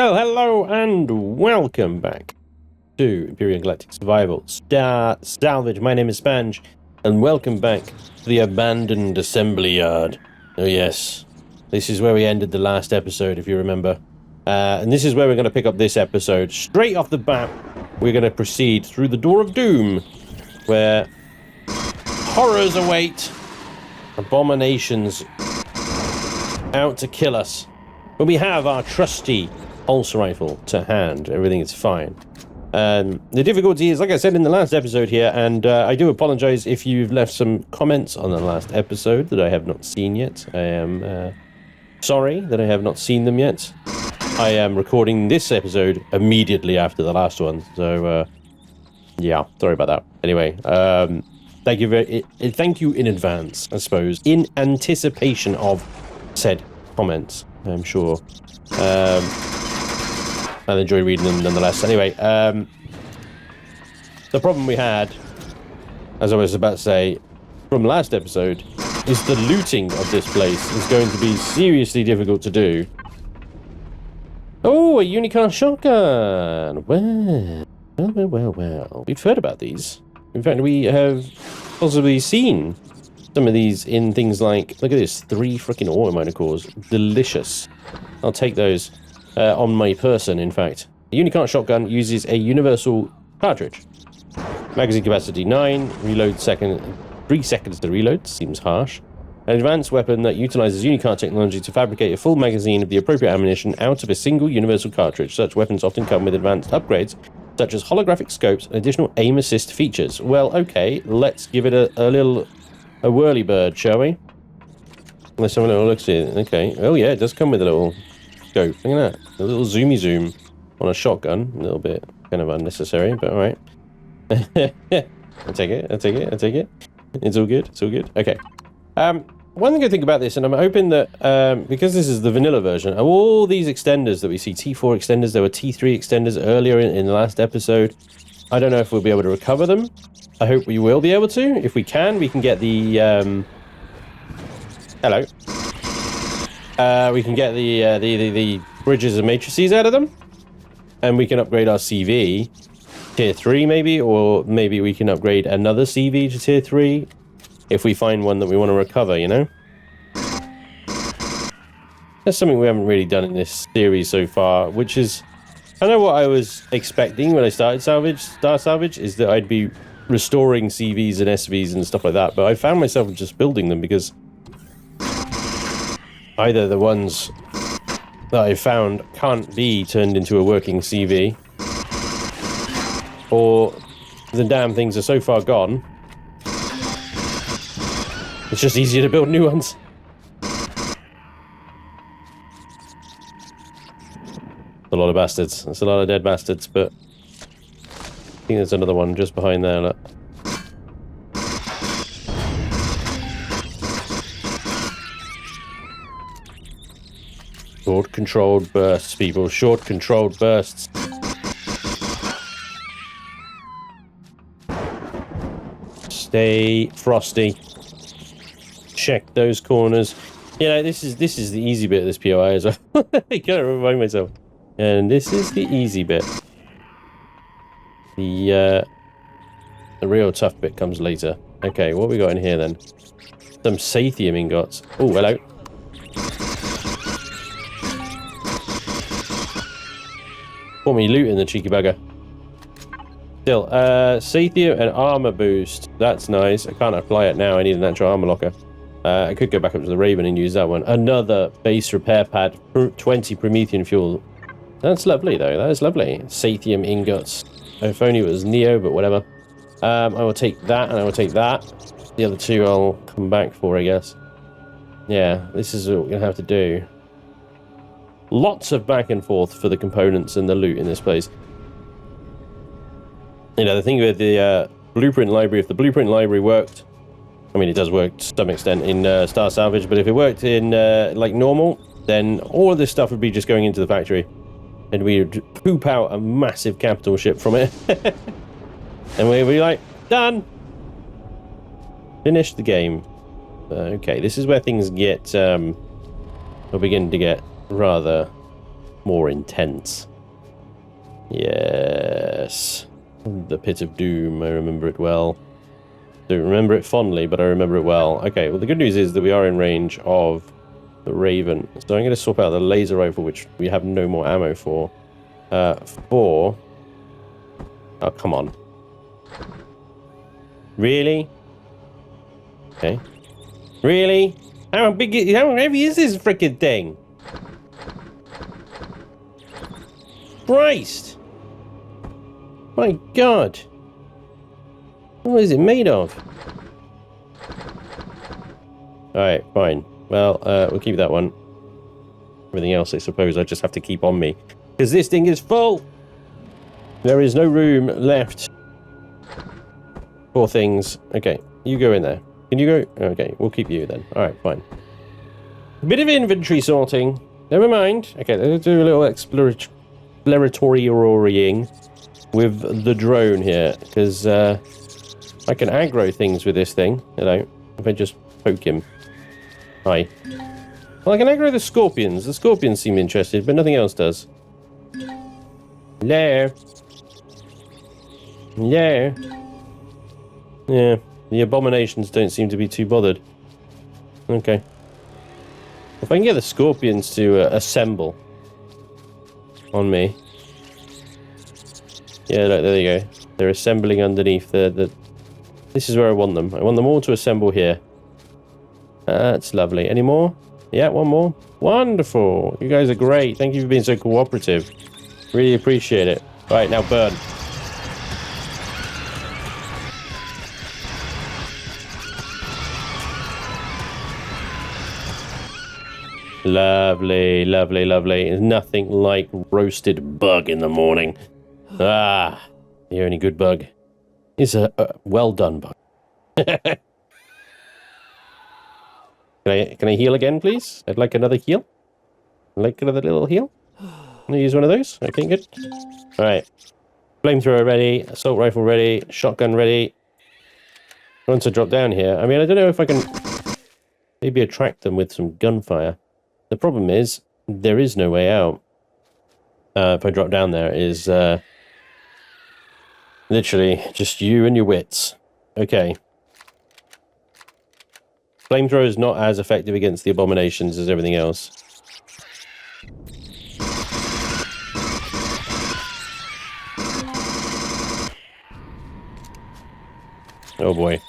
Oh, hello and welcome back to Empyrion Galactic Survival, Star Salvage. My name is Spanj, and welcome back to the abandoned assembly yard. Oh yes, this is where we ended the last episode, if you remember. And this is where we're going to pick up this episode. Straight off the bat, we're going to proceed through the Door of Doom, where horrors await, abominations out to kill us. But we have our trusty pulse rifle to hand. Everything is fine. The difficulty is, like I said in the last episode here, and I do apologize if you've left some comments on the last episode that I have not seen yet. I am sorry that I have not seen them yet. I am recording this episode immediately after the last one, so yeah, sorry about that. Anyway, thank you in advance, I suppose, in anticipation of said comments. I'm sure I'll enjoy reading them nonetheless. Anyway, the problem we had, as I was about to say, from last episode, is the looting of this place is going to be seriously difficult to do. Oh, a unicorn shotgun! Well. We've heard about these. In fact, we have possibly seen some of these in things like, look at this, 3 freaking auto cores. Delicious. I'll take those on my person, in fact. The unicorn shotgun uses a universal cartridge. Magazine capacity 9, reload 3 seconds to reload, seems harsh. An advanced weapon that utilizes unicorn technology to fabricate a full magazine of the appropriate ammunition out of a single universal cartridge. Such weapons often come with advanced upgrades, such as holographic scopes and additional aim assist features. Well, okay, let's give it a whirly bird, shall we? Let's have a little look at it. Okay. Oh yeah, it does come with a little scope. Look at that. A little zoomy zoom on a shotgun. A little bit kind of unnecessary, but alright. I'll take it. It's all good. Okay. One good thing about this, and I'm hoping that, because this is the vanilla version, of all these extenders that we see, T4 extenders, there were T3 extenders earlier in the last episode. I don't know if we'll be able to recover them. I hope we will be able to. If we can get the, hello. We can get the bridges and matrices out of them. And we can upgrade our CV. Tier 3 maybe, or maybe we can upgrade another CV to Tier 3. If we find one that we want to recover, you know? That's something we haven't really done in this series so far, which is... I know what I was expecting when I started Star Salvage, is that I'd be restoring CVs and SVs and stuff like that, but I found myself just building them because either the ones that I found can't be turned into a working CV, or the damn things are so far gone, it's just easier to build new ones. A lot of bastards. That's a lot of dead bastards, but I think there's another one just behind there, look. Short controlled bursts, people. Short controlled bursts. Stay frosty. Check those corners. You know, this is the easy bit of this POI as well. I gotta remind myself. And this is the easy bit. The real tough bit comes later. Okay, what we got in here then? Some Sathium ingots. Oh, hello. Caught me looting the cheeky bugger. Still, Sathium and armor boost. That's nice. I can't apply it now. I need an actual armor locker. I could go back up to the Raven and use that one. Another base repair pad. 20 Promethean fuel. That's lovely, though. That is lovely. Sathium ingots. If only it was Neo, but whatever. I will take that, and I will take that. The other two I'll come back for, I guess. Yeah, this is what we're going to have to do. Lots of back and forth for the components and the loot in this place. You know, the thing with the blueprint library, if the blueprint library worked, I mean, it does work to some extent in Star Salvage, but if it worked in, like, normal, then all of this stuff would be just going into the factory. And we would poop out a massive capital ship from it. And we'd be like, done! Finish the game. Okay, this is where things get, are beginning to get rather more intense. Yes. The Pit of Doom, I remember it well. Don't remember it fondly, but I remember it well. Okay, well the good news is that we are in range of the Raven. So I'm going to swap out the laser rifle, which we have no more ammo for. Oh, come on. Really? Okay. Really? How heavy is this freaking thing? Christ! My God! What is it made of? Alright, fine. Well, we'll keep that one. Everything else, I suppose, I just have to keep on me. Because this thing is full! There is no room left for things. Okay, you go in there. Can you go? Okay, we'll keep you then. Alright, fine. A bit of inventory sorting. Never mind. Okay, let's do a little exploratory-ing with the drone here. Because I can aggro things with this thing. Hello. If I just poke him. Hi. Well, I can aggro the scorpions. The scorpions seem interested, but nothing else does. Hello. Hello. Yeah, the abominations don't seem to be too bothered. Okay. If I can get the scorpions to assemble on me. Yeah, look, there you go. They're assembling underneath the... This is where I want them. I want them all to assemble here. That's lovely. Any more? Yeah, one more. Wonderful. You guys are great. Thank you for being so cooperative. Really appreciate it. All right, now burn. Lovely, lovely, lovely. There's nothing like roasted bug in the morning. Ah, the only good bug is a well done bug. Can I heal again, please? I'd like another heal. I'd like another little heal. Can I use one of those? Okay, good. All right. Flamethrower ready. Assault rifle ready. Shotgun ready. Once I drop down here, I mean, I don't know if I can maybe attract them with some gunfire. The problem is, there is no way out. If I drop down there, is literally just you and your wits. Okay. Flamethrower is not as effective against the abominations as everything else. Oh boy.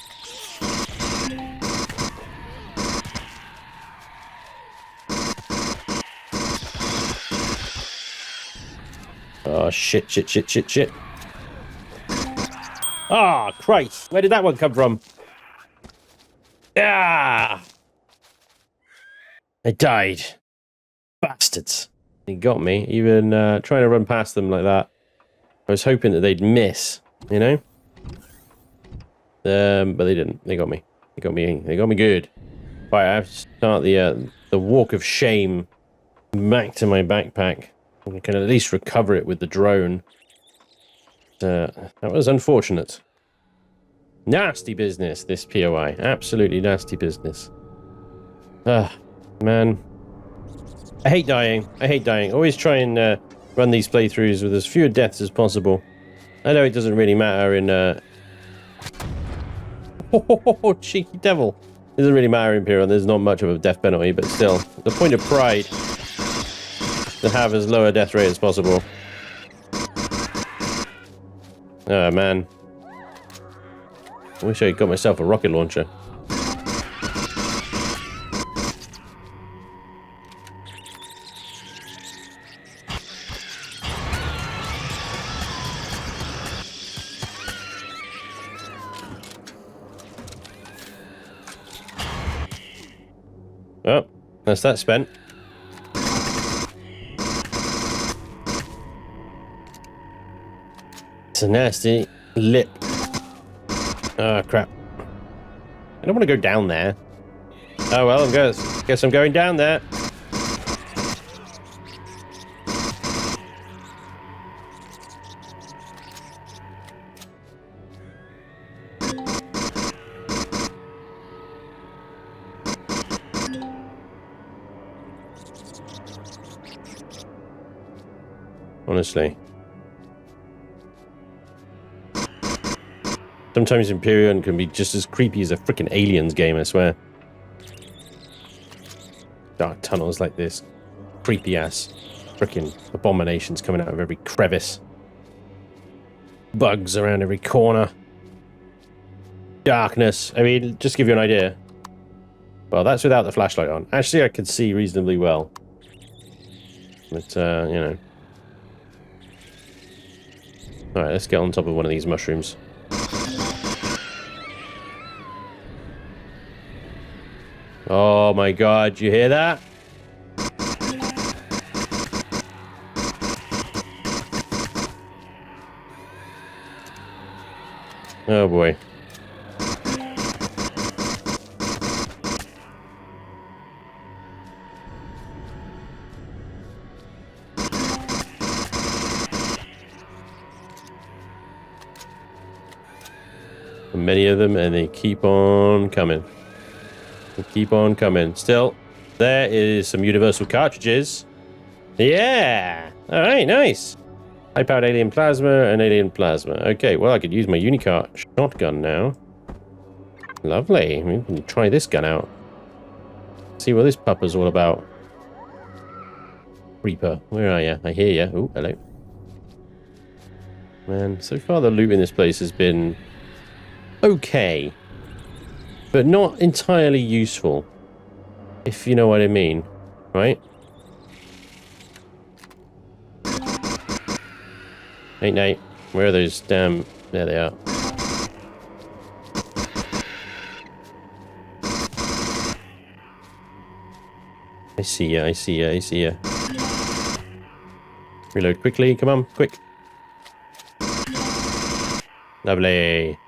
Oh shit, shit, shit, shit, shit. Ah, oh, Christ. Where did that one come from? Ah! I died. Bastards. He got me, even trying to run past them like that. I was hoping that they'd miss, you know? But they didn't. They got me. They got me. They got me good. Right, I have to start the walk of shame back to my backpack. I can at least recover it with the drone. That was unfortunate. Nasty business, this POI. Absolutely nasty business. Ah, man. I hate dying. I hate dying. Always try and run these playthroughs with as few deaths as possible. I know it doesn't really matter in... Oh, cheeky devil. It doesn't really matter in Empyrion. There's not much of a death penalty, but still. The point of pride to have as low a death rate as possible. Oh, man. I wish I got myself a rocket launcher. Oh, that's that spent. It's a nasty lip. Oh, crap. I don't want to go down there. Oh, well, guess I'm going down there. honestly. Sometimes Empyrion can be just as creepy as a freaking Aliens game, I swear. Dark tunnels like this. Creepy ass freaking abominations coming out of every crevice. Bugs around every corner. Darkness. I mean, just to give you an idea. Well, that's without the flashlight on. Actually, I can see reasonably well. But, you know. Alright, let's get on top of one of these mushrooms. Oh my god, you hear that? Oh boy. Many of them, and they keep on coming. They keep on coming. Still, there is some universal cartridges. Yeah! Alright, nice. High-powered alien plasma and alien plasma. Okay, well, I could use my Unicart shotgun now. Lovely. We can try this gun out. See what this pupper's all about. Reaper, where are you? I hear you. Oh, hello. Man, so far the loot in this place has been okay, but not entirely useful, if you know what I mean, right? Hey, Nate, where are those damn... There they are. I see ya, I see ya, I see ya. Reload quickly, come on, quick. Lovely.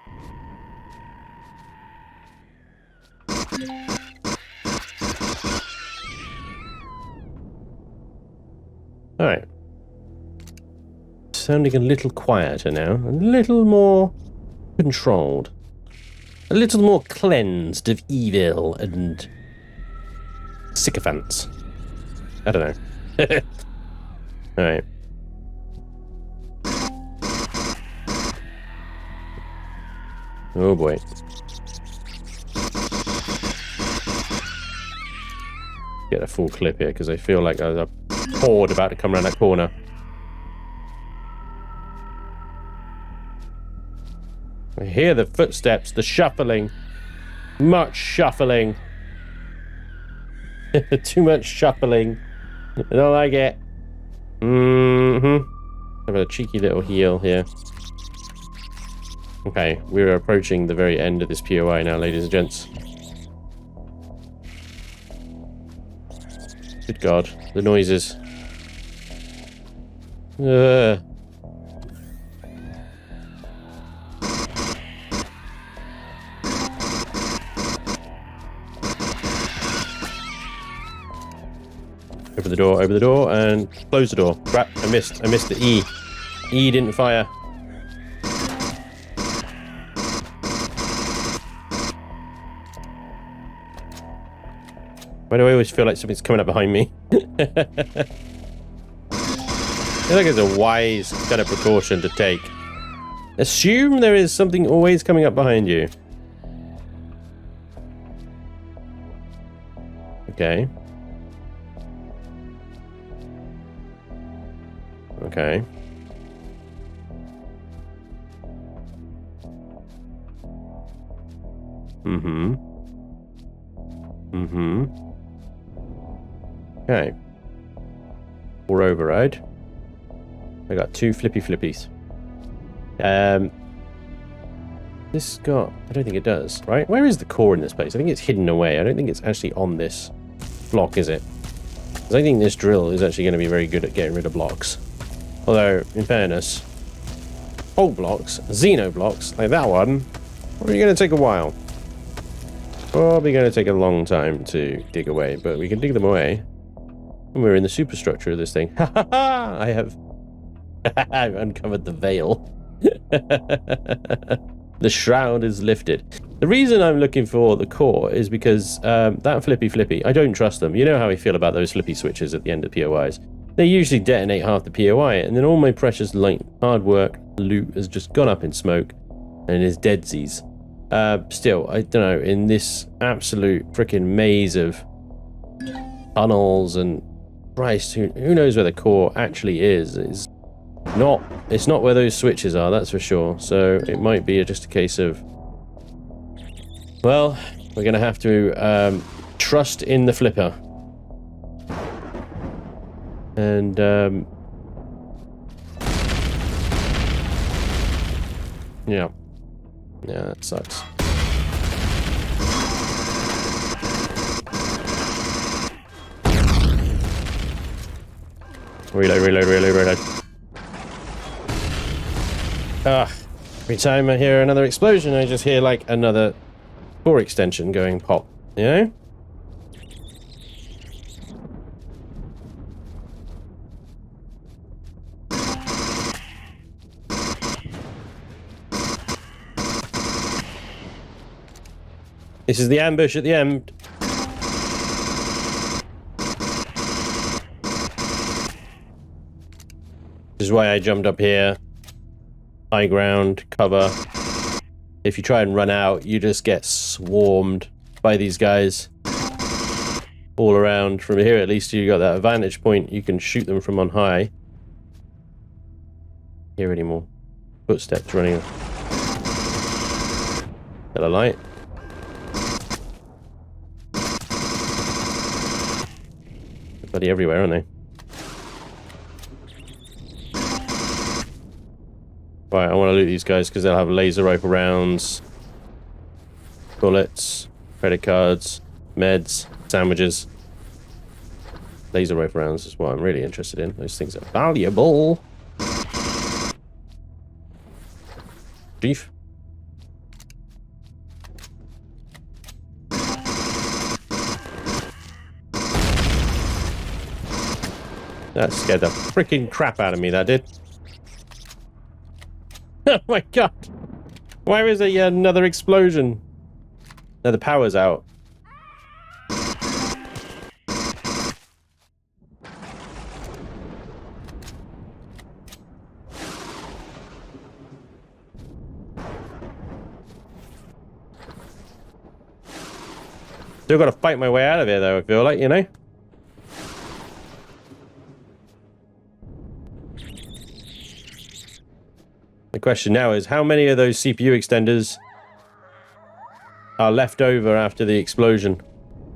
Alright. Sounding a little quieter now. A little more controlled. A little more cleansed of evil and sycophants. I don't know. Alright. Oh boy. Get a full clip here because I feel like there's a horde about to come around that corner. I hear the footsteps, the shuffling. Much shuffling. Too much shuffling. I don't like it. Have a cheeky little heal here. Okay, we're approaching the very end of this POI now, ladies and gents. Good God, the noises. Open the door, and close the door. Crap, I missed the E. E didn't fire. Why do I always feel like something's coming up behind me? I feel like it's a wise kind of precaution to take. Assume there is something always coming up behind you. Okay. Okay. Okay. Or override. I got 2 flippy flippies. This got... I don't think it does, right? Where is the core in this place? I think it's hidden away. I don't think it's actually on this block, is it? Because I think this drill is actually going to be very good at getting rid of blocks. Although, in fairness, old blocks, Xeno blocks, like that one, probably going to take a while. Probably going to take a long time to dig away, but we can dig them away. And we're in the superstructure of this thing. Ha ha ha! I have... I've uncovered the veil. The shroud is lifted. The reason I'm looking for the core is because that flippy, I don't trust them. You know how I feel about those flippy switches at the end of POIs. They usually detonate half the POI, and then all my precious light hard work loot has just gone up in smoke and is deadsies. Still, I don't know, in this absolute freaking maze of tunnels and Christ, who knows where the core actually is. It's not where those switches are, that's for sure. So it might be just a case of, well, we're gonna have to trust in the flipper. And yeah, that sucks. Reload. Every time I hear another explosion, I just hear like another core extension going pop, you know? This is the ambush at the end. This is why I jumped up here. High ground, cover. If you try and run out, you just get swarmed by these guys. All around. From here, at least you got that vantage point. You can shoot them from on high. Hear any more footsteps running. Got a light. Bloody everywhere, aren't they? Right, I want to loot these guys because they'll have laser rifle rounds, bullets, credit cards, meds, sandwiches. Laser rifle rounds is what I'm really interested in. Those things are valuable. Chief. That scared the freaking crap out of me, that did. Oh my god! Why is there another explosion? No, the power's out. Still gotta fight my way out of here though, I feel like, you know? The question now is, how many of those CPU extenders are left over after the explosion?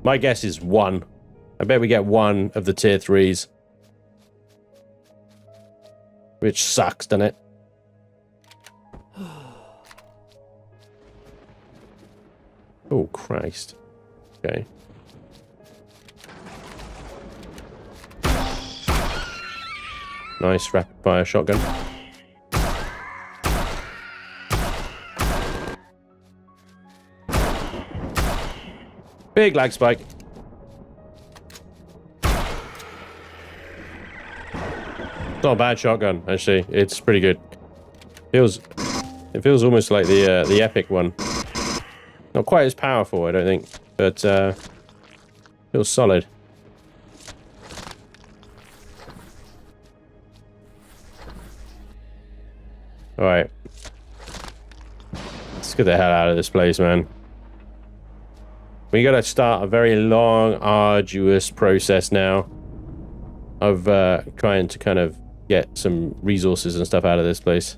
My guess is one. I bet we get one of the tier 3s. Which sucks, doesn't it? Oh, Christ. Okay. Nice rapid fire shotgun. Big lag spike. It's not a bad shotgun, actually. It's pretty good. It feels almost like the epic one. Not quite as powerful, I don't think, but feels solid. All right, let's get the hell out of this place, man. We gotta start a very long, arduous process now of trying to kind of get some resources and stuff out of this place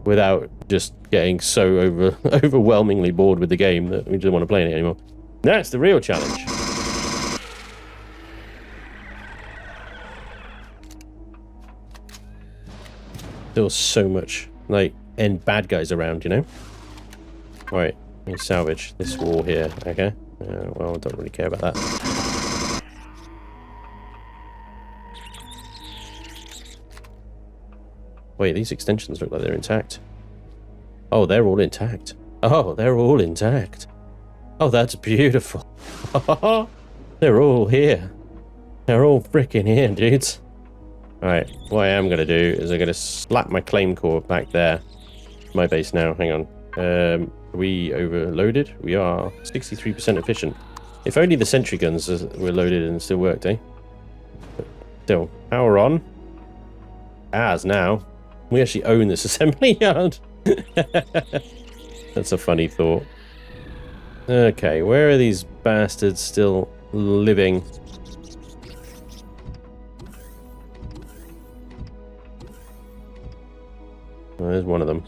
without just getting so overwhelmingly bored with the game that we don't want to play it anymore. That's the real challenge. Still so much like end bad guys around, you know. All right. Salvage this wall here, okay? Well, I don't really care about that. Wait, these extensions look like they're intact. Oh, they're all intact. Oh, they're all intact. Oh, that's beautiful. They're all here. They're all freaking here, dudes. Alright, what I am going to do is I'm going to slap my claim core back there. My base now, hang on. Are we overloaded? We are 63% efficient. If only the sentry guns were loaded and still worked, eh? But Still, power on. As now. We actually own this assembly yard. That's a funny thought. Okay, where are these bastards still living? Oh, there's one of them.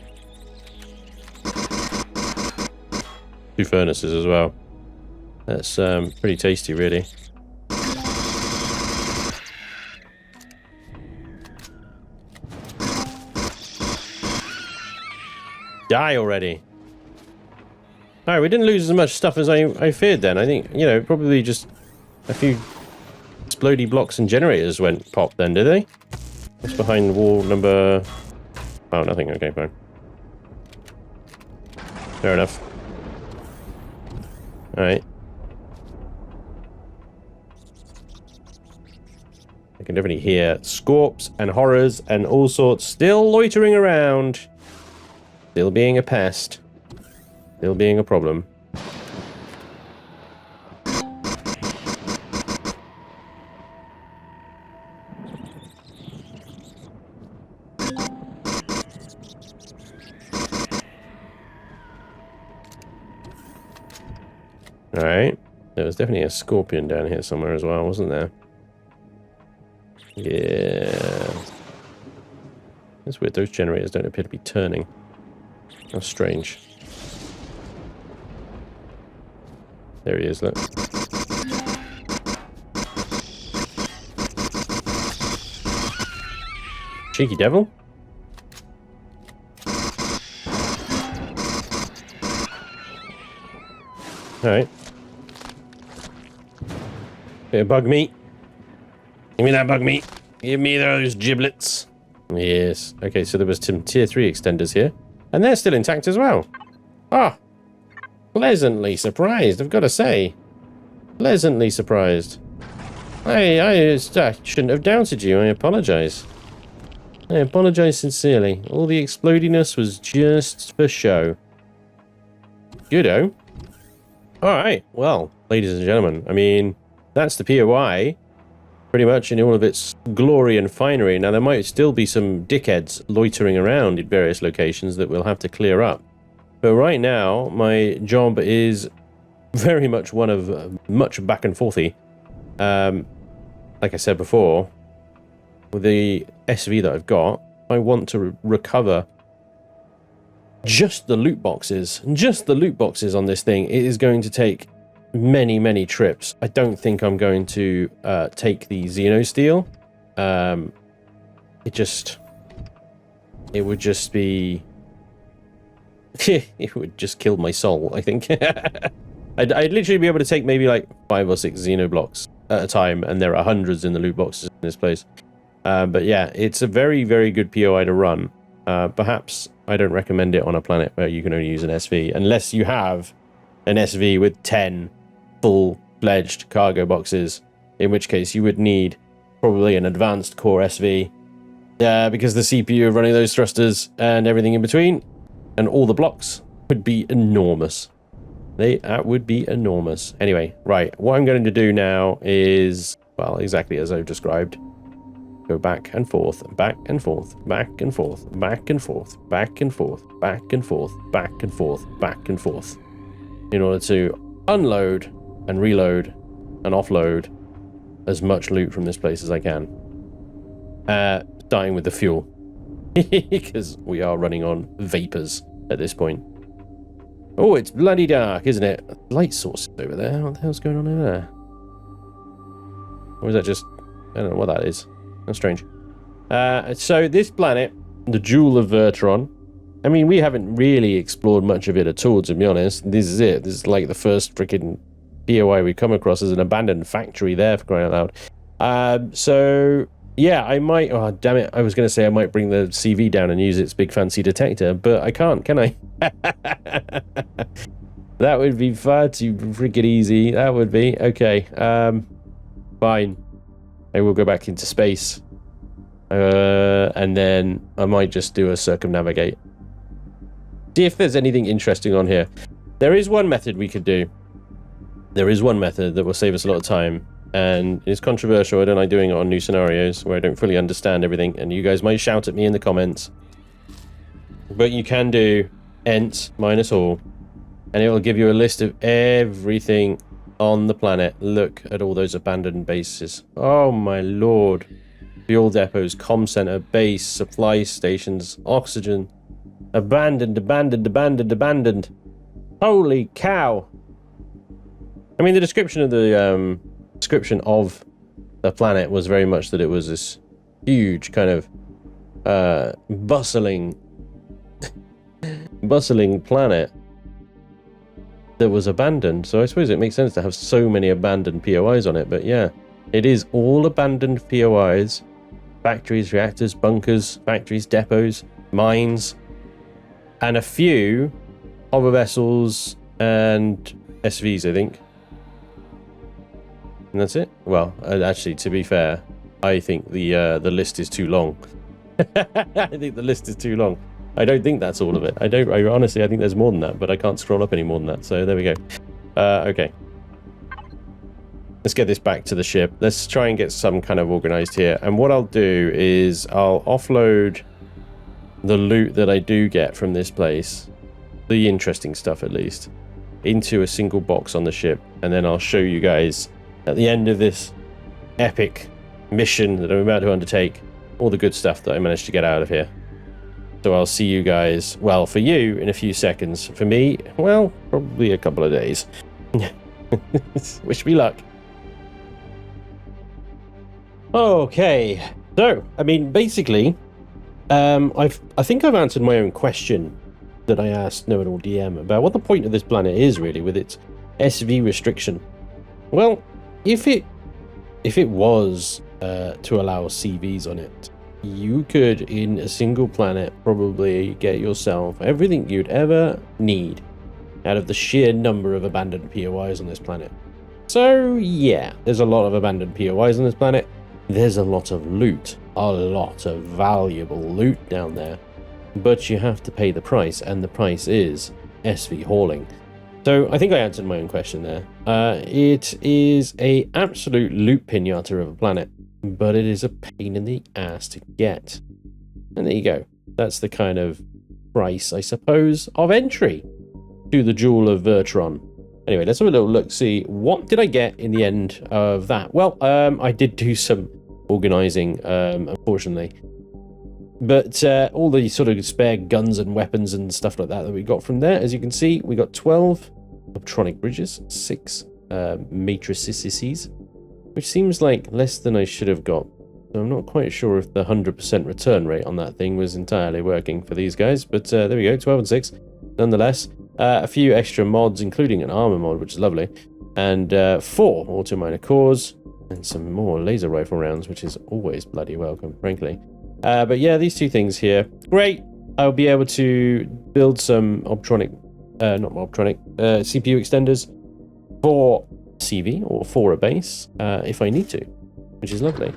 2 furnaces as well. That's pretty tasty, really. Die already. Alright, we didn't lose as much stuff as I feared then. I think, you know, probably just a few explodey blocks and generators went pop then, did they? What's behind wall number... Oh, nothing. Okay, fine. Fair enough. Alright. I can definitely hear scorps and horrors and all sorts still loitering around. Still being a pest. Still being a problem. Alright. There was definitely a scorpion down here somewhere as well, wasn't there? Yeah. That's weird. Those generators don't appear to be turning. How strange. There he is, look. Cheeky devil. Alright. Bit of bug meat. Give me that bug meat. Give me those giblets. Yes. Okay, so there was some tier 3 extenders here. And they're still intact as well. Ah. Pleasantly surprised, I've got to say. Pleasantly surprised. I shouldn't have doubted you. I apologize. I apologize sincerely. All the explodiness was just for show. Goodo. Alright, well, ladies and gentlemen, I mean, that's the POI. Pretty much in all of its glory and finery. Now, there might still be some dickheads loitering around in various locations that we'll have to clear up. But right now, my job is very much one of much back and forthy. Like I said before, with the SV that I've got, I want to recover just the loot boxes. Just the loot boxes on this thing. It is going to take many, many trips. I don't think I'm going to take the Xenosteel. It would just be... it would just kill my soul, I think. I'd literally be able to take maybe like 5 or 6 Xenoblocks at a time, and there are hundreds in the loot boxes in this place. But yeah, it's a very, very good POI to run. Perhaps I don't recommend it on a planet where you can only use an SV, unless you have an SV with 10 full-fledged cargo boxes, in which case you would need probably an advanced core SV, because the CPU running those thrusters and everything in between, and all the blocks would be enormous. That would be enormous. Anyway, right, what I'm going to do now is, well, exactly as I've described. Go back and forth, back and forth, back and forth, back and forth, back and forth, back and forth, back and forth, back and forth, in order to unload and reload and offload as much loot from this place as I can. Dying with the fuel. Because we are running on vapors at this point. Oh, it's bloody dark, isn't it? Light source over there. What the hell's going on over there? Or is that just... I don't know what that is. That's strange. So this planet, the Jewel of Vertron, I mean, we haven't really explored much of it at all, to be honest. This is it. This is like the first freaking POI we come across as an abandoned factory there, for crying out loud. So... yeah, I might... oh, damn it. I was going to say I might bring the CV down and use its big fancy detector, but I can't, can I? That would be far too freaking easy. That would be. Okay. Fine. I will go back into space. And then I might just do a circumnavigate. See if there's anything interesting on here. There is one method we could do. There is one method that will save us a lot of time. and it's controversial. I don't like doing it on new scenarios where I don't fully understand everything, and you guys might shout at me in the comments. But you can do ent minus all, and it will give you a list of everything on the planet. Look at all those abandoned bases. Oh my lord. Fuel depots, comm center, base, supply stations, oxygen. Abandoned, abandoned, abandoned, abandoned. Holy cow. I mean, the description of the planet was very much that it was this huge kind of bustling planet that was abandoned. So I suppose it makes sense to have so many abandoned POIs on it. But yeah, it is all abandoned POIs. Factories, reactors, bunkers, factories, depots, mines, and a few hover vessels and SVs, I think. And that's it. Well, actually, to be fair, I think the list is too long. I think the list is too long. I don't think that's all of it. I honestly, I think there's more than that, but I can't scroll up any more than that. So there we go. Okay. Let's get this back to the ship. Let's try and get some kind of organized here. And what I'll do is I'll offload the loot that I do get from this place, the interesting stuff at least, into a single box on the ship. And then I'll show you guys at the end of this epic mission that I'm about to undertake, all the good stuff that I managed to get out of here. So I'll see you guys, well, for you, in a few seconds. For me, well, probably a couple of days. Wish me luck. Okay, so, I mean, basically, I think I've answered my own question that I asked KnowItAllDM about what the point of this planet is, really, with its SV restriction. Well, if it was to allow CVs on it, you could, in a single planet, probably get yourself everything you'd ever need out of the sheer number of abandoned POIs on this planet. So, yeah, there's a lot of abandoned POIs on this planet. There's a lot of loot, a lot of valuable loot down there. But you have to pay the price, and the price is SV hauling. So I think I answered my own question there. It is a absolute loot pinata of a planet, but it is a pain in the ass to get. And there you go. That's the kind of price, I suppose, of entry to the Jewel of Vertron. Anyway, let's have a little look, see what did I get in the end of that. Well, I did do some organizing, unfortunately. But all the sort of spare guns and weapons and stuff like that we got from there, as you can see, we got 12 optronic bridges, 6 matrices, which seems like less than I should have got. So I'm not quite sure if the 100% return rate on that thing was entirely working for these guys. But there we go, 12 and 6, nonetheless. A few extra mods, including an armor mod, which is lovely. And 4 auto-miner cores, and some more laser rifle rounds, which is always bloody welcome, frankly. But yeah, these 2 things here, great. I'll be able to build some CPU extenders for CV or for a base if I need to, which is lovely.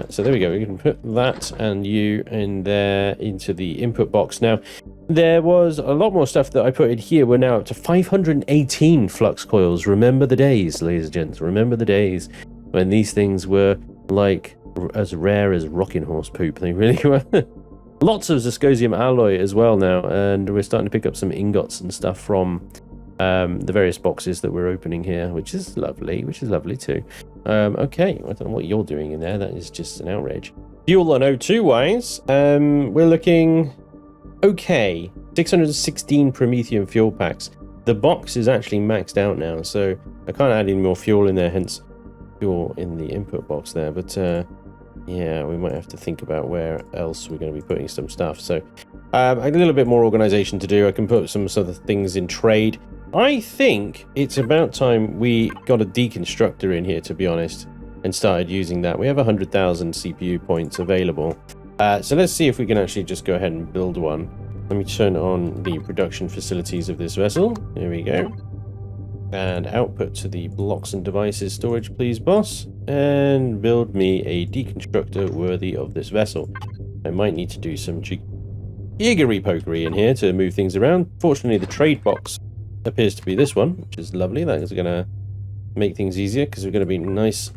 So there we go. We can put that and you in there into the input box. Now, there was a lot more stuff that I put in here. We're now up to 518 flux coils. Remember the days, ladies and gents. Remember the days when these things were like as rare as rocking horse poop. They really were. Lots of Zascosium alloy as well now, and we're starting to pick up some ingots and stuff from the various boxes that we're opening here, which is lovely too. Okay, I don't know what you're doing in there. That is just an outrage. Fuel on O2 wise, we're looking okay. 616 Promethean fuel packs. The box is actually maxed out now, so I can't add any more fuel in there, hence fuel in the input box there. But yeah, we might have to think about where else we're going to be putting some stuff. So a little bit more organization to do. I can put some other things in trade. I think it's about time we got a deconstructor in here, to be honest, and started using that. We have 100,000 CPU points available. So let's see if we can actually just go ahead and build one. Let me turn on the production facilities of this vessel. There we go. And output to the blocks and devices storage, please, boss. And build me a deconstructor worthy of this vessel. I might need to do some jiggery-pokery in here to move things around. Fortunately, the trade box appears to be this one, which is lovely. That is going to make things easier because we're going to be nice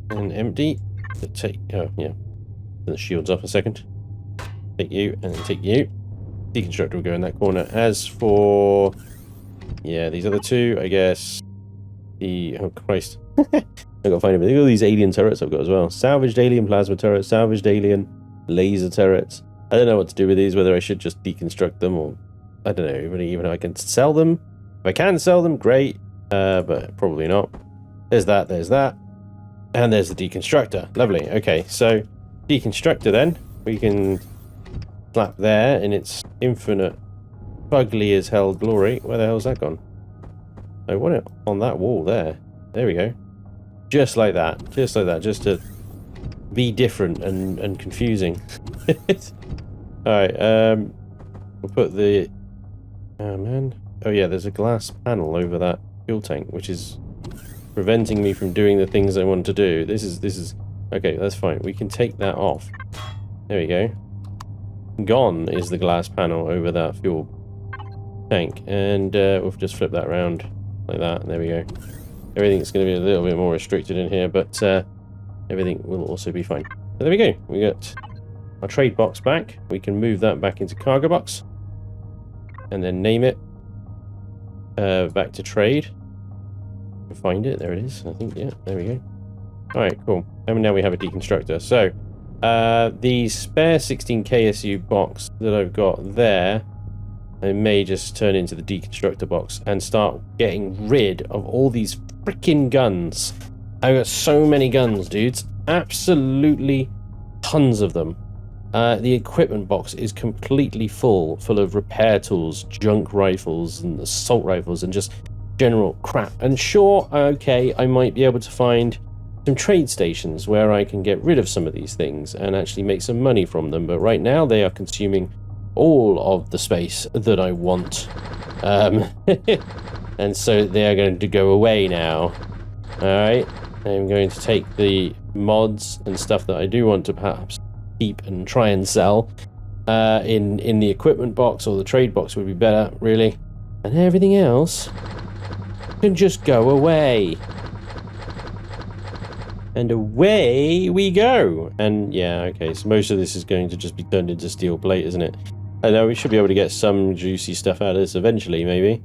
and empty. Take, oh yeah, the shield's off a second. Take you and then take you. Deconstructor will go in that corner. As for, yeah, these other two, I guess. Oh Christ, I gotta find everything. All these alien turrets I've got as well. Salvaged alien plasma turrets, salvaged alien laser turrets. I don't know what to do with these. Whether I should just deconstruct them or I don't know. Even if I can sell them. If I can sell them, great. But probably not. There's that. There's that. And there's the deconstructor. Lovely. Okay, so deconstructor then. We can slap there in its infinite fugly as hell glory. Where the hell's that gone? I want it on that wall there. There we go. Just like that. Just like that. Just to be different and confusing. Alright, we'll put the... Oh man. Oh yeah, there's a glass panel over that fuel tank, which is preventing me from doing the things I want to do. This is okay, that's fine. We can take that off. There we go. Gone is the glass panel over that fuel tank. And we'll just flip that around like that. And there we go. Everything's going to be a little bit more restricted in here, but everything will also be fine. So there we go. We got our trade box back. We can move that back into cargo box. And then name it. Back to trade. Find it. There it is. I think, yeah, there we go. Alright, cool. And now we have a deconstructor. So, the spare 16 KSU box that I've got there, I may just turn into the deconstructor box and start getting rid of all these freaking guns. I've got so many guns, dudes. Absolutely tons of them. The equipment box is completely full of repair tools, junk rifles, and assault rifles, and just general crap. And sure, okay, I might be able to find some trade stations where I can get rid of some of these things and actually make some money from them, but right now they are consuming all of the space that I want. And so they are going to go away now. Alright, I'm going to take the mods and stuff that I do want to perhaps keep and try and sell in the equipment box, or the trade box would be better, really. And everything else can just go away. And away we go. And yeah, okay, so most of this is going to just be turned into steel plate, isn't it? I know we should be able to get some juicy stuff out of this eventually, maybe.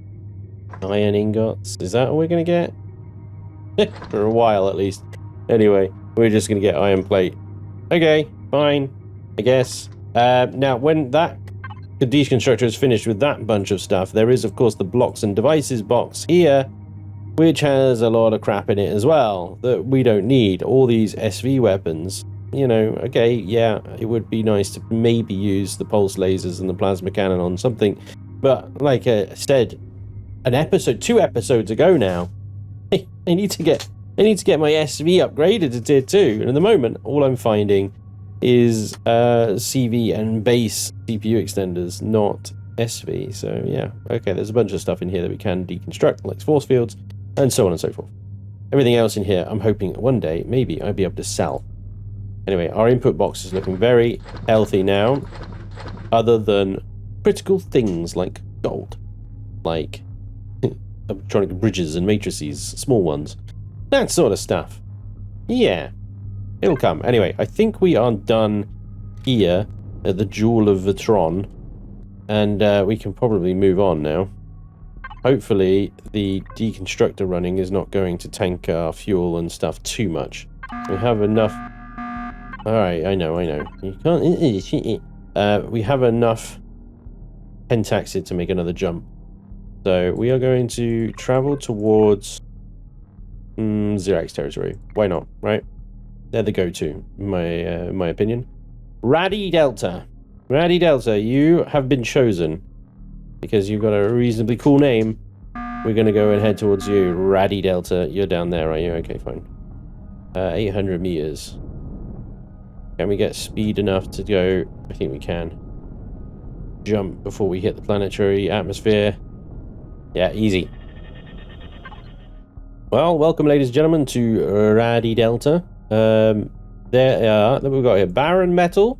Iron ingots. Is that what we're going to get? For a while, at least. Anyway, we're just going to get iron plate. Okay, fine, I guess. Now, when the deconstructor is finished with that bunch of stuff, there is, of course, the blocks and devices box here, which has a lot of crap in it as well that we don't need. All these SV weapons, you know, okay, yeah, it would be nice to maybe use the pulse lasers and the plasma cannon on something, but like I said, 2 episodes ago now, I need to get my SV upgraded to tier 2, and at the moment, all I'm finding is CV and base CPU extenders, not SV. So yeah, okay, there's a bunch of stuff in here that we can deconstruct, like force fields, and so on and so forth. Everything else in here, I'm hoping one day, maybe I'll be able to sell. Anyway, our input box is looking very healthy now, other than critical things like gold, like electronic bridges and matrices, small ones, that sort of stuff. Yeah, it'll come. Anyway, I think we are done here at the Jewel of Vitron, and we can probably move on now. Hopefully, the deconstructor running is not going to tank our fuel and stuff too much. We have enough... Alright, I know. You can't... we have enough pentaxid to make another jump. So, we are going to travel towards... Xerax territory. Why not, right? They're the go-to, in my opinion. Raddy Delta. Raddy Delta, you have been chosen. Because you've got a reasonably cool name. We're going to go and head towards you. Raddy Delta. You're down there, are you? Okay, fine. 800 meters. Can we get speed enough to go? I think we can. Jump before we hit the planetary atmosphere. Yeah, easy. Well, welcome, ladies and gentlemen, to Raddy Delta. There we've got here barren metal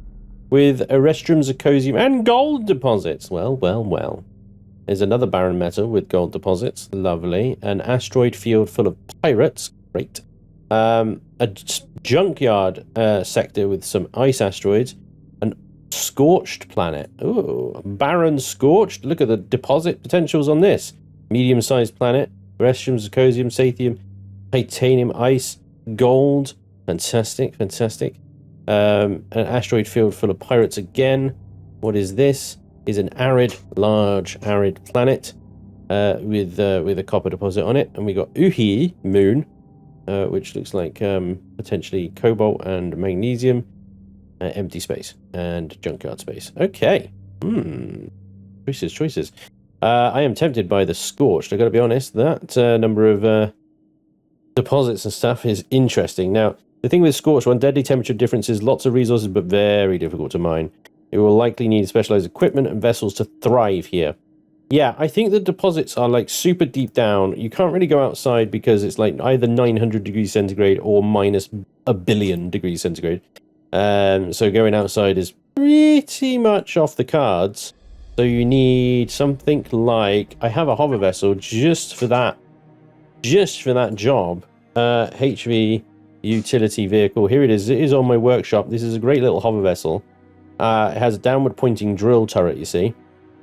with erestrum, zirconium, and gold deposits. Well. There's another barren metal with gold deposits. Lovely. An asteroid field full of pirates. Great. A junkyard sector with some ice asteroids. An scorched planet. Ooh, barren scorched. Look at the deposit potentials on this. Medium-sized planet. Beryllium, zirconium, sathium, titanium, ice, gold. Fantastic, fantastic. An asteroid field full of pirates again. What is this? Is an arid, large arid planet with a copper deposit on it. And we got Uhi moon, which looks like potentially cobalt and magnesium. Empty space and junkyard space. Okay. Choices. I am tempted by the scorched. I got to be honest. That number of deposits and stuff is interesting. Now, the thing with scorched, one deadly temperature differences, lots of resources, but very difficult to mine. It will likely need specialized equipment and vessels to thrive here. Yeah, I think the deposits are like super deep down. You can't really go outside because it's like either 900 degrees centigrade or minus a billion degrees centigrade. So going outside is pretty much off the cards. So you need something like, I have a hover vessel just for that job. HV utility vehicle. Here it is. It is on my workshop. This is a great little hover vessel. It has a downward pointing drill turret, you see.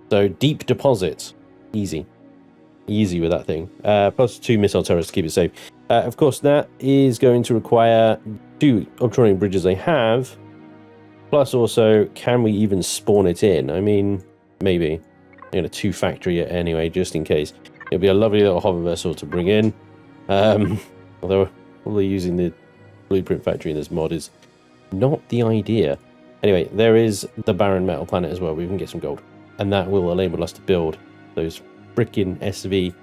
So deep deposits. Easy with that thing. Plus 2 missile turrets to keep it safe. Of course, that is going to require 2 obtruring bridges I have. Plus also, can we even spawn it in? I mean, maybe. I'm going to 2-factory it anyway, just in case. It'll be a lovely little hover vessel to bring in. Although probably using the blueprint factory in this mod is not the idea. Anyway, there is the barren metal planet as well. We can get some gold. And that will enable us to build those freaking SV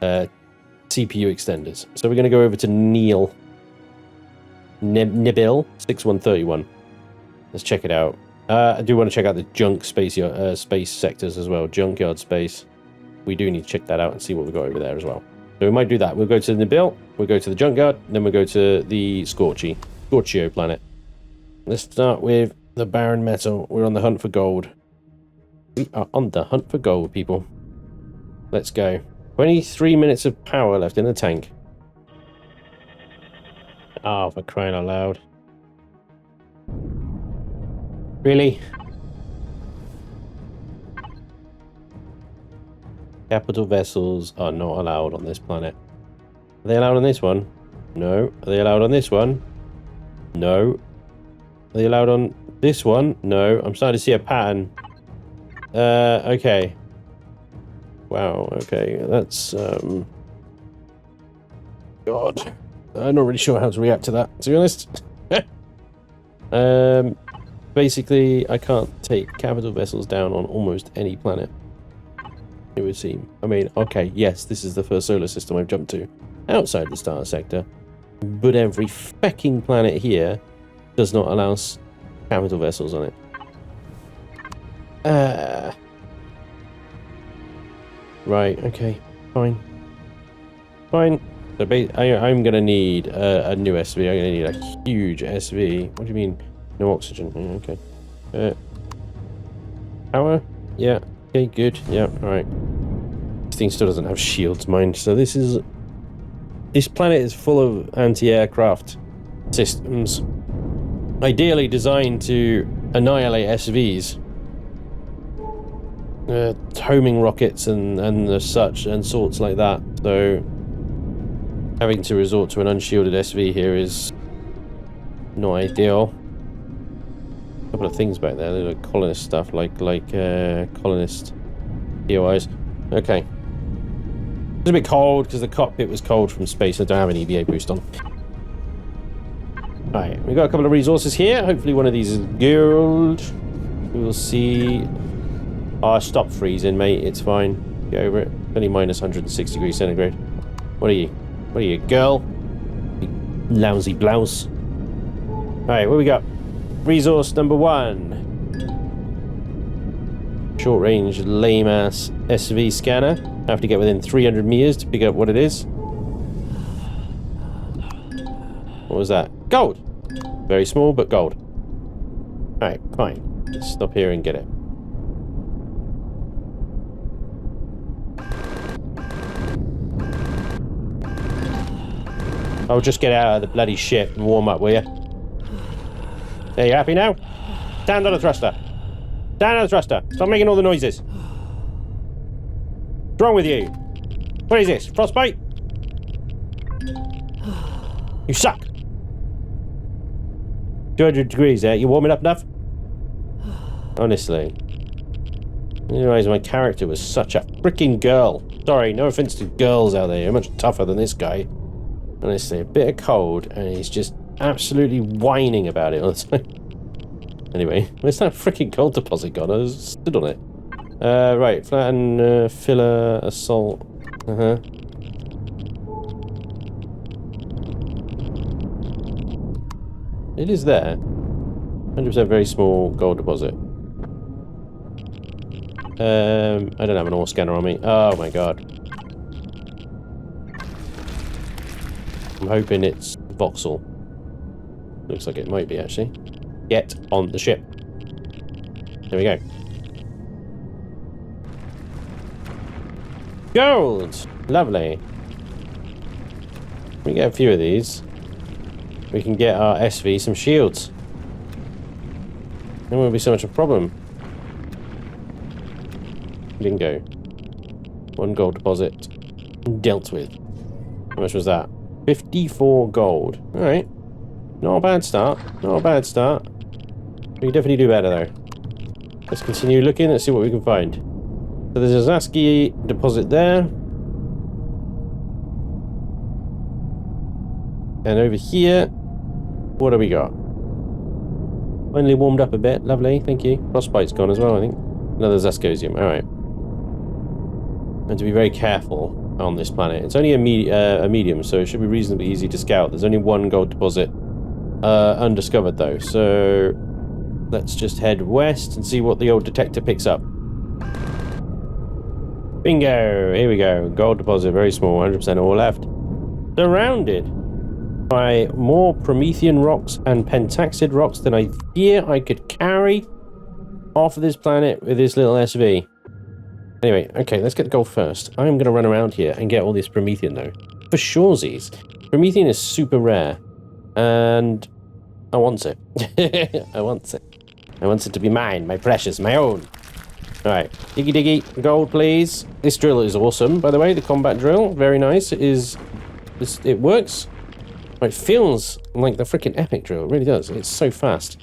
CPU extenders. So we're going to go over to Neil. Nibil 6131. Let's check it out. I do want to check out the junk space sectors as well. Junkyard space. We do need to check that out and see what we've got over there as well. So we might do that. We'll go to the Nibil, we'll go to the junkyard, then we'll go to the Scorchio planet. Let's start with the barren metal. We're on the hunt for gold. We are on the hunt for gold, people. Let's go. 23 minutes of power left in the tank. Oh, for crying out loud. Really? Capital vessels are not allowed on this planet. Are they allowed on this one? No. Are they allowed on this one? No. Are they allowed on this one? No. I'm starting to see a pattern. Okay. Wow, okay. That's, God. I'm not really sure how to react to that, to be honest. Basically, I can't take capital vessels down on almost any planet, it would seem. I mean, okay, yes, this is the first solar system I've jumped to outside the star sector, but every fecking planet here does not allow capital vessels on it. Right, okay, fine. So I'm going to need a new SV. I'm going to need a huge SV. What do you mean? No oxygen. Okay. Power? Yeah. Okay, good. Yeah, alright. This thing still doesn't have shields, mind. So this planet is full of anti-aircraft systems. Ideally designed to annihilate SVs. Homing rockets and the such and sorts like that. So having to resort to an unshielded SV here is not ideal. A couple of things back there. There's colonist stuff like colonist POIs. Okay. It's a bit cold because the cockpit was cold from space. I don't have an EVA boost on. Alright, we've got a couple of resources here. Hopefully one of these is gold. We will see. Oh, stop freezing, mate. It's fine. Get over it. Only minus 106 degrees centigrade. What are you? What are you, girl? You lousy blouse. Alright, what we got? Resource number 1. Short range, lame ass SV scanner. I have to get within 300 meters to pick up what it is. What was that? Gold! Very small, but gold. Alright, fine. Let's stop here and get it. I'll just get out of the bloody ship and warm up, will you? There, you happy now? Stand on the thruster. Stand on the thruster. Stop making all the noises. What's wrong with you? What is this? Frostbite? You suck. 200 degrees there. You warming up enough? Honestly. I didn't realize my character was such a freaking girl. Sorry, no offense to girls out there. You're much tougher than this guy. Honestly, a bit of cold, and he's just absolutely whining about it all the time. Anyway, where's that freaking gold deposit gone? I was stood on it. Right, flatten, filler, assault. It is there. 100% very small gold deposit. I don't have an ore scanner on me. Oh my god. I'm hoping it's voxel. Looks like it might be, actually. Get on the ship. There we go. Gold! Lovely. We get a few of these. We can get our SV some shields. It won't be so much a problem. Bingo. 1 gold deposit. Dealt with. How much was that? 54 gold. Alright. Not a bad start. Not a bad start. We can definitely do better though. Let's continue looking. Let's see what we can find. So there's a Zaski deposit there. And over here, what do we got? Finally warmed up a bit. Lovely. Thank you. Frostbite's gone as well, I think. Another Zascosium. Alright. And to be very careful on this planet. It's only a medium, so it should be reasonably easy to scout. There's only 1 gold deposit undiscovered, though. So let's just head west and see what the old detector picks up. Bingo! Here we go. Gold deposit, very small, 100% all left. Surrounded by more Promethean rocks and pentaxid rocks than I fear I could carry off of this planet with this little SV. Anyway, okay, let's get the gold first. I'm going to run around here and get all this Promethean, though. For surezies. Promethean is super rare. And I want it. I want it. I want it to be mine, my precious, my own. Alright, diggy diggy, gold please. This drill is awesome, by the way, the combat drill. Very nice. It works. It feels like the freaking epic drill. It really does. It's so fast.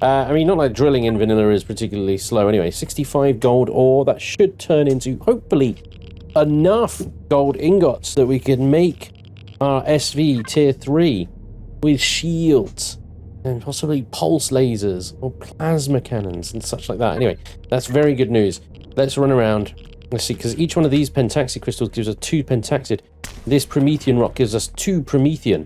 I mean, not like drilling in vanilla is particularly slow. Anyway, 65 gold ore. That should turn into, hopefully, enough gold ingots that we can make our SV tier 3 with shields and possibly pulse lasers or plasma cannons and such like that. Anyway, that's very good news. Let's run around. Let's see, because each one of these pentaxid crystals gives us 2 pentaxid. This Promethean rock gives us 2 Promethean.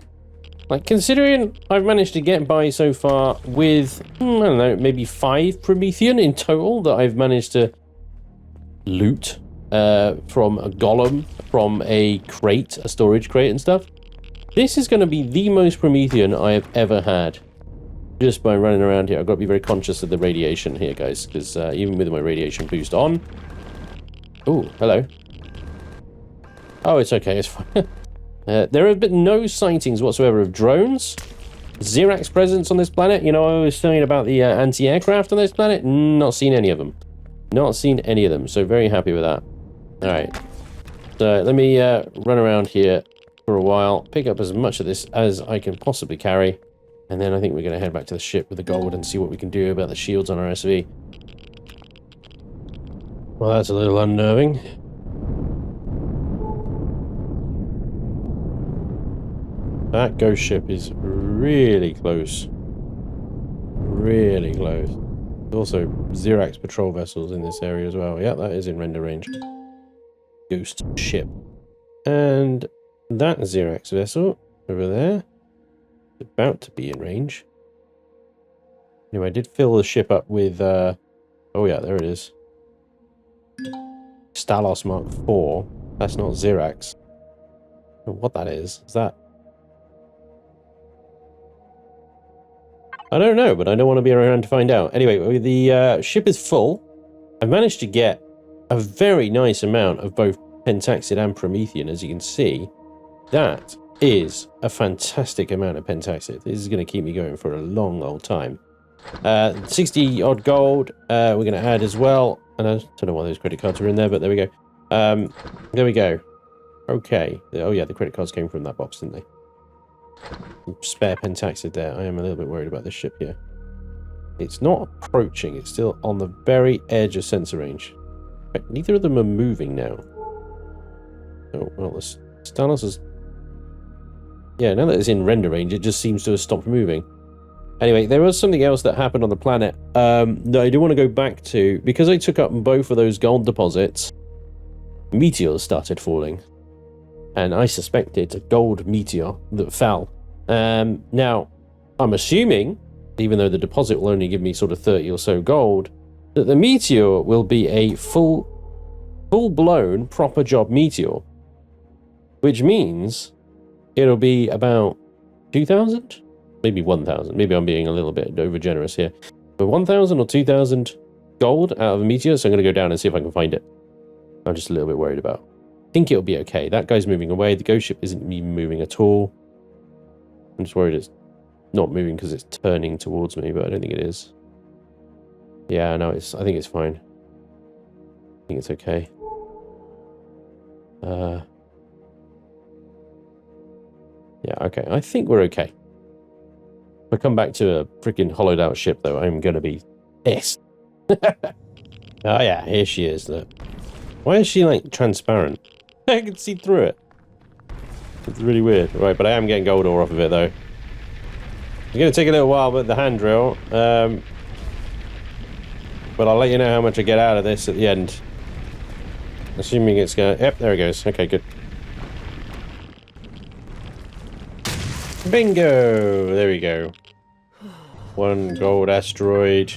Like, considering I've managed to get by so far with, I don't know, maybe 5 Promethean in total that I've managed to loot from a golem, from a crate, a storage crate and stuff. This is going to be the most Promethean I have ever had. Just by running around here. I've got to be very conscious of the radiation here, guys, because even with my radiation boost on... Oh, hello. Oh, it's okay, it's fine. There have been no sightings whatsoever of drones. Xerax presence on this planet. You know, I was saying about the anti-aircraft on this planet. Not seen any of them. Not seen any of them, so very happy with that. Alright. So let me run around here for a while, pick up as much of this as I can possibly carry, and then I think we're going to head back to the ship with the gold and see what we can do about the shields on our SV. Well, that's a little unnerving. That ghost ship is really close. Really close. There's also Xerax patrol vessels in this area as well. Yeah, that is in render range. Ghost ship. And that Xerax vessel over there is about to be in range. Anyway, I did fill the ship up with... oh yeah, there it is. Stalos Mark IV. That's not Xerax. I don't know what that is. Is that... I don't know, but I don't want to be around to find out. Anyway, the ship is full. I've managed to get a very nice amount of both pentaxid and Promethean, as you can see. That is a fantastic amount of pentaxid. This is going to keep me going for a long old time. 60 odd gold we're going to add as well. And I don't know why those credit cards are in there, but there we go. There we go. Okay. Oh yeah, the credit cards came from that box, didn't they? Spare pentaxid there. I am a little bit worried about this ship here. It's not approaching. It's still on the very edge of sensor range. Right, neither of them are moving now. Oh, well, the Stalos is... Yeah, now that it's in render range, it just seems to have stopped moving. Anyway, there was something else that happened on the planet that I do want to go back to. Because I took up both of those gold deposits, meteors started falling. And I suspect it's a gold meteor that fell. Now, I'm assuming, even though the deposit will only give me sort of 30 or so gold, that the meteor will be a full-blown, proper job meteor. Which means it'll be about 2,000? Maybe 1,000. Maybe I'm being a little bit over generous here. But 1,000 or 2,000 gold out of a meteor, so I'm going to go down and see if I can find it. I'm just a little bit worried about. I think it'll be okay. That guy's moving away. The ghost ship isn't even moving at all. I'm just worried it's not moving because it's turning towards me, but I don't think it is. Yeah, no, I think it's fine. I think it's okay. Yeah, okay. I think we're okay. If I come back to a freaking hollowed out ship, though, I'm going to be pissed. Oh, yeah, here she is. Look. Why is she, like, transparent? I can see through it. It's really weird. Right, but I am getting gold ore off of it, though. It's going to take a little while with the hand drill. But I'll let you know how much I get out of this at the end. Assuming it's going to... Yep, there it goes. Okay, good. Bingo! There we go. 1 gold asteroid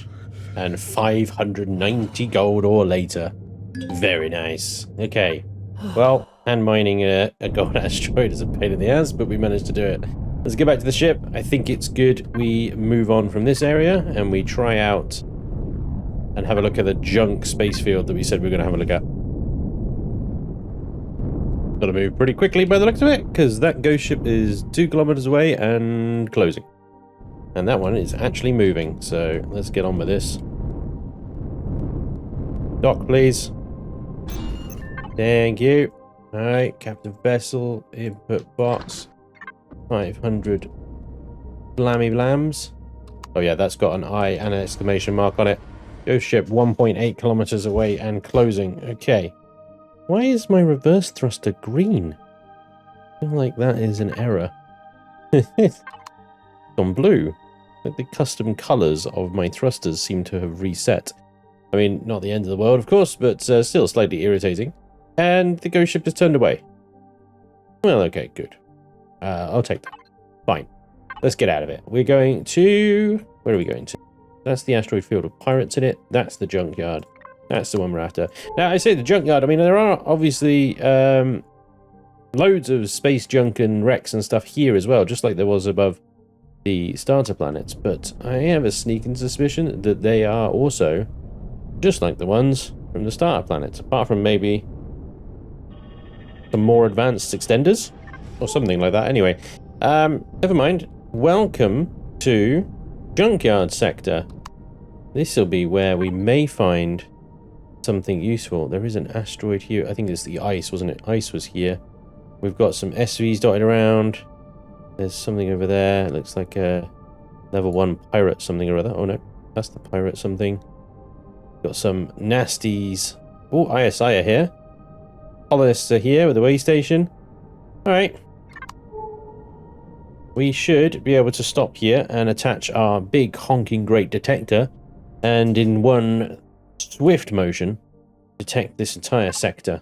and 590 gold ore later. Very nice. Okay. Well, hand mining a gold asteroid is a pain in the ass, but we managed to do it. Let's get back to the ship. I think it's good we move on from this area and we try out and have a look at the junk space field that we said we were going to have a look at. Gotta move pretty quickly by the looks of it, because that ghost ship is 2 kilometers away and closing. And that one is actually moving, so let's get on with this. Dock, please. Thank you. Alright, captive vessel, input box. 500 blammy blams. Oh yeah, that's got an eye and an exclamation mark on it. Ghost ship 1.8 kilometers away and closing. Okay. Why is my reverse thruster green? I feel like that is an error. It's on blue. Like the custom colors of my thrusters seem to have reset. I mean, not the end of the world, of course, but still slightly irritating. And the ghost ship has turned away. Well, okay, good. I'll take that. Fine. Let's get out of it. We're going to... Where are we going to? That's the asteroid field with pirates in it. That's the junkyard. That's the one we're after. Now, I say the junkyard. I mean, there are obviously loads of space junk and wrecks and stuff here as well, just like there was above the starter planets. But I have a sneaking suspicion that they are also just like the ones from the starter planets, apart from maybe some more advanced extenders or something like that. Anyway, never mind. Welcome to Junkyard Sector. This will be where we may find something useful. There is an asteroid here. I think it's the ice, wasn't it? Ice was here. We've got some SVs dotted around. There's something over there. It looks like a level 1 pirate something or other. Oh no, that's the pirate something. Got some nasties. Oh, ISI are here. Colonists are here with the way station. Alright. We should be able to stop here and attach our big honking great detector and in one swift motion detect this entire sector.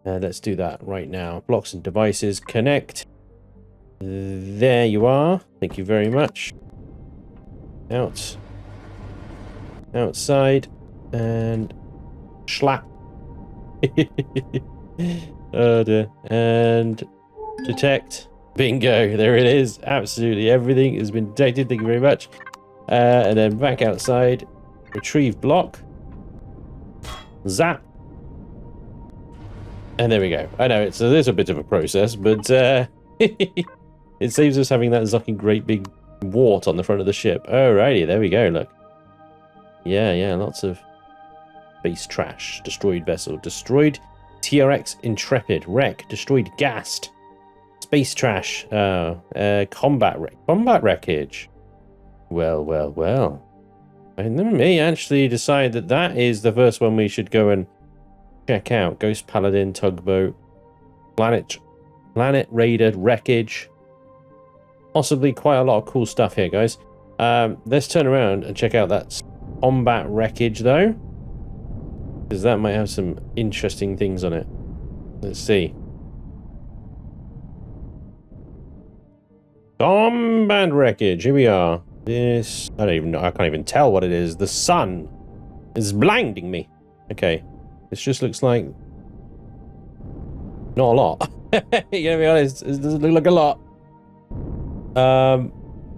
Let's do that right now. Blocks and devices, connect. There you are. Thank you very much. Out. Outside. And slap. Oh dear. And detect. Bingo. There it is. Absolutely everything has been detected. Thank you very much. And then back outside. Retrieve block. Zap. And there we go. I know it's a little bit of a process, but It saves us having that fucking great big wart on the front of the ship. Alrighty, there we go, look. Yeah, lots of base trash. Destroyed vessel. Destroyed TRX Intrepid. Wreck. Destroyed Gast. Space trash. Combat wreckage. Well. I may actually decide that that is the first one we should go and check out. Ghost Paladin, Tugboat, Planet Raider, Wreckage. Possibly quite a lot of cool stuff here, guys. Let's turn around and check out that combat wreckage, though. Because that might have some interesting things on it. Let's see. Combat wreckage. Here we are. This, I don't even know. I can't even tell what it is. The sun is blinding me. Okay. This just looks like not a lot. You gotta be honest. It doesn't look like a lot.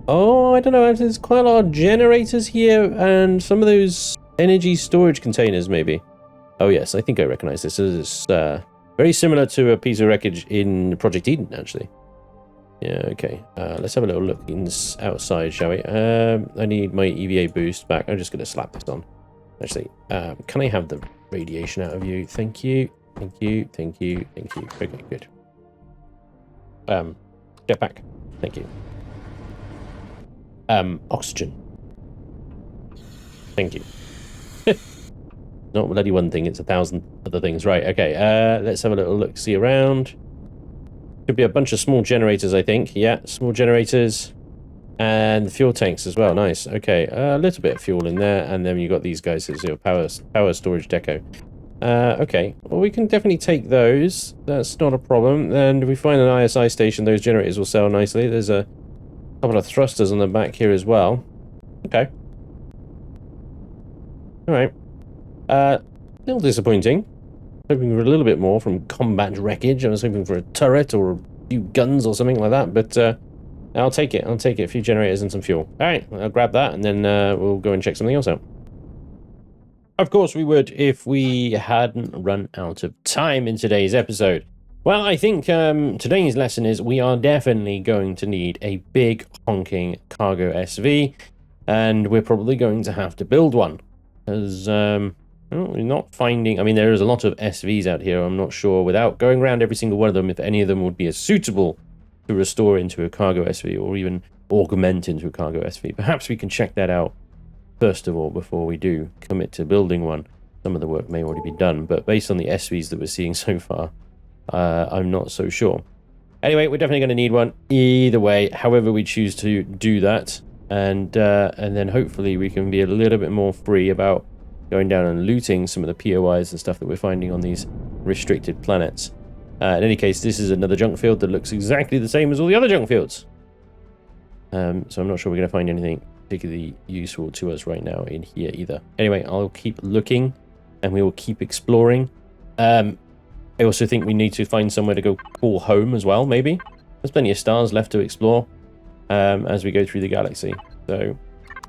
Oh, I don't know. There's quite a lot of generators here and some of those energy storage containers, maybe. Oh, yes. I think I recognize this. This is very similar to a piece of wreckage in Project Eden, actually. Yeah, okay. Let's have a little look outside, shall we? I need my EVA boost back. I'm just going to slap this on. Actually, can I have the radiation out of you? Thank you. Okay, good. Get back. Thank you. Oxygen. Thank you. Not bloody one thing, it's 1,000 other things. Right, okay. Let's have a little look-see around. Could be a bunch of small generators, I think. Yeah, small generators. And fuel tanks as well. Nice. Okay, a little bit of fuel in there. And then you've got these guys as your power storage deco. Okay, well, we can definitely take those. That's not a problem. And if we find an ISI station, those generators will sell nicely. There's a couple of thrusters on the back here as well. Okay. Alright. A little disappointing. Hoping for a little bit more from combat wreckage. I was hoping for a turret or a few guns or something like that, but I'll take it. I'll take it. A few generators and some fuel. Alright, I'll grab that and then we'll go and check something else out. Of course we would if we hadn't run out of time in today's episode. Well, I think today's lesson is we are definitely going to need a big honking cargo SV, and we're probably going to have to build one. Because we're not finding... I mean, there is a lot of SVs out here. I'm not sure, without going around every single one of them, if any of them would be as suitable to restore into a cargo SV or even augment into a cargo SV. Perhaps we can check that out first of all before we do commit to building one. Some of the work may already be done, but based on the SVs that we're seeing so far, I'm not so sure. Anyway, we're definitely going to need one either way, however we choose to do that. And then hopefully we can be a little bit more free about going down and looting some of the POIs and stuff that we're finding on these restricted planets. In any case, this is another junk field that looks exactly the same as all the other junk fields. So I'm not sure we're going to find anything particularly useful to us right now in here either. Anyway, I'll keep looking and we will keep exploring. I also think we need to find somewhere to go call home as well, maybe. There's plenty of stars left to explore as we go through the galaxy. So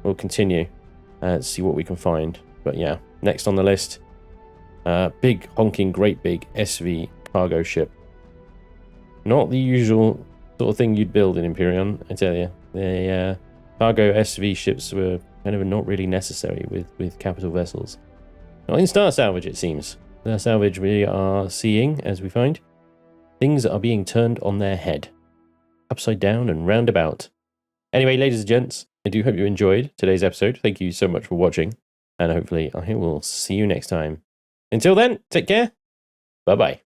we'll continue and see what we can find. But yeah, next on the list, big honking great big SV cargo ship. Not the usual sort of thing you'd build in Empyrion, I tell you. The cargo SV ships were kind of not really necessary with capital vessels. Not in Star Salvage, it seems. Star Salvage, we are seeing, as we find, things that are being turned on their head. Upside down and roundabout. Anyway, ladies and gents, I do hope you enjoyed today's episode. Thank you so much for watching. And hopefully I will see you next time. Until then, take care. Bye-bye.